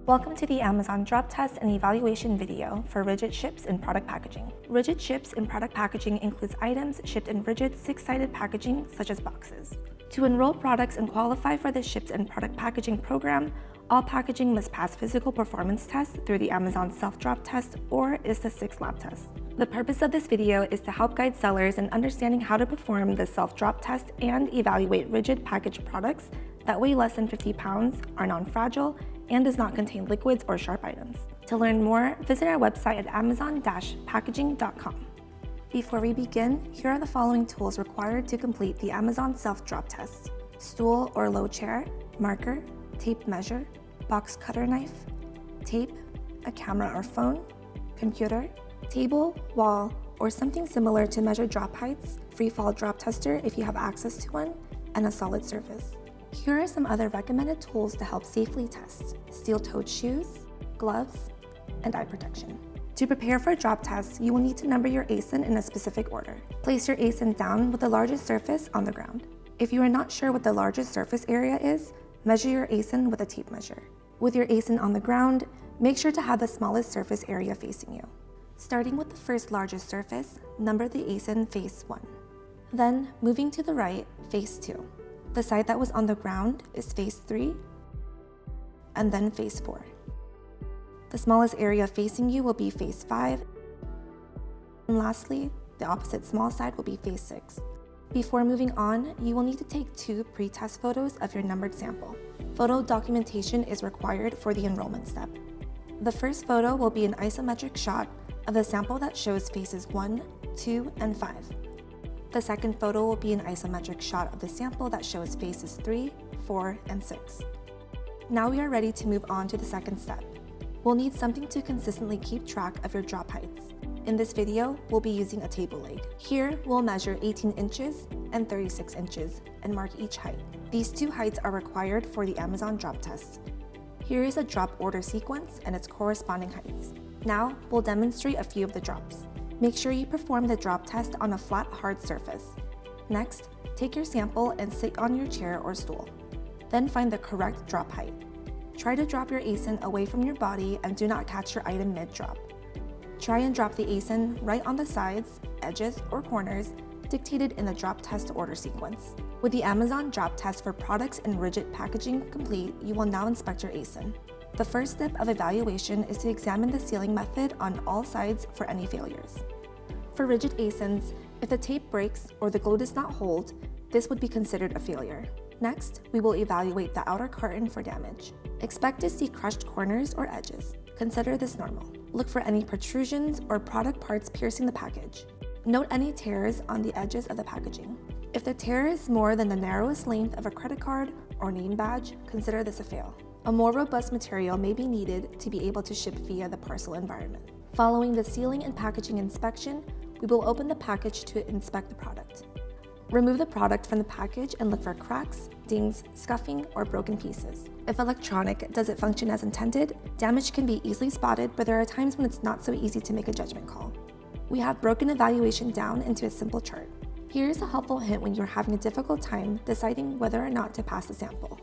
Welcome to the Amazon drop test and evaluation video for rigid ships in product packaging. Rigid ships in product packaging includes items shipped in rigid six-sided packaging such as boxes. To enroll products and qualify for the ships in product packaging program, all packaging must pass physical performance tests through the Amazon self-drop test or ISTA 6 lab test. The purpose of this video is to help guide sellers in understanding how to perform the self-drop test and evaluate rigid packaged products that weigh less than 50 pounds, are non-fragile, and does not contain liquids or sharp items. To learn more, visit our website at amazon-packaging.com. Before we begin, here are the following tools required to complete the Amazon self-drop test: stool or low chair, marker, tape measure, box cutter knife, tape, a camera or phone, computer, table, wall, or something similar to measure drop heights, free fall drop tester if you have access to one, and a solid surface. Here are some other recommended tools to help safely test: steel-toed shoes, gloves, and eye protection. To prepare for drop tests, you will need to number your ASIN in a specific order. Place your ASIN down with the largest surface on the ground. If you are not sure what the largest surface area is, measure your ASIN with a tape measure. With your ASIN on the ground, make sure to have the smallest surface area facing you. Starting with the first largest surface, number the ASIN face 1. Then, moving to the right, face 2. The side that was on the ground is face 3, and then face 4. The smallest area facing you will be face 5, and lastly, the opposite small side will be face 6. Before moving on, you will need to take 2 pre-test photos of your numbered sample. Photo documentation is required for the enrollment step. The first photo will be an isometric shot of the sample that shows faces 1, 2, and 5. The second photo will be an isometric shot of the sample that shows faces 3, 4, and 6. Now we are ready to move on to the second step. We'll need something to consistently keep track of your drop heights. In this video, we'll be using a table leg. Here, we'll measure 18 inches and 36 inches and mark each height. These 2 heights are required for the Amazon drop test. Here is a drop order sequence and its corresponding heights. Now, we'll demonstrate a few of the drops. Make sure you perform the drop test on a flat, hard surface. Next, take your sample and sit on your chair or stool. Then find the correct drop height. Try to drop your ASIN away from your body and do not catch your item mid-drop. Try and drop the ASIN right on the sides, edges, or corners dictated in the drop test order sequence. With the Amazon drop test for products in rigid packaging complete, you will now inspect your ASIN. The first step of evaluation is to examine the sealing method on all sides for any failures. For rigid ASINs, if the tape breaks or the glue does not hold, this would be considered a failure. Next, we will evaluate the outer carton for damage. Expect to see crushed corners or edges. Consider this normal. Look for any protrusions or product parts piercing the package. Note any tears on the edges of the packaging. If the tear is more than the narrowest length of a credit card or name badge, consider this a fail. A more robust material may be needed to be able to ship via the parcel environment. Following the sealing and packaging inspection, we will open the package to inspect the product. Remove the product from the package and look for cracks, dings, scuffing, or broken pieces. If electronic, does it function as intended? Damage can be easily spotted, but there are times when it's not so easy to make a judgment call. We have broken evaluation down into a simple chart. Here is a helpful hint when you're having a difficult time deciding whether or not to pass the sample.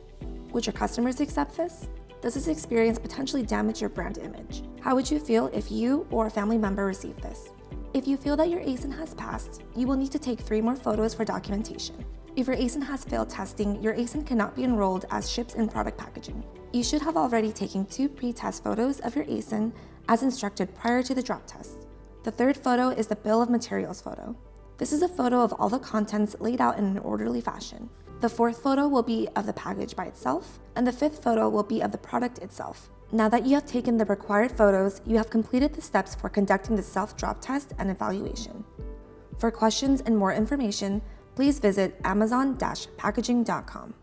Would your customers accept this? Does this experience potentially damage your brand image? How would you feel if you or a family member received this? If you feel that your ASIN has passed, you will need to take 3 more photos for documentation. If your ASIN has failed testing, your ASIN cannot be enrolled as ships in product packaging. You should have already taken 2 pre-test photos of your ASIN as instructed prior to the drop test. The third photo is the bill of materials photo. This is a photo of all the contents laid out in an orderly fashion. The fourth photo will be of the package by itself, and the fifth photo will be of the product itself. Now that you have taken the required photos, you have completed the steps for conducting the self-drop test and evaluation. For questions and more information, please visit amazon-packaging.com.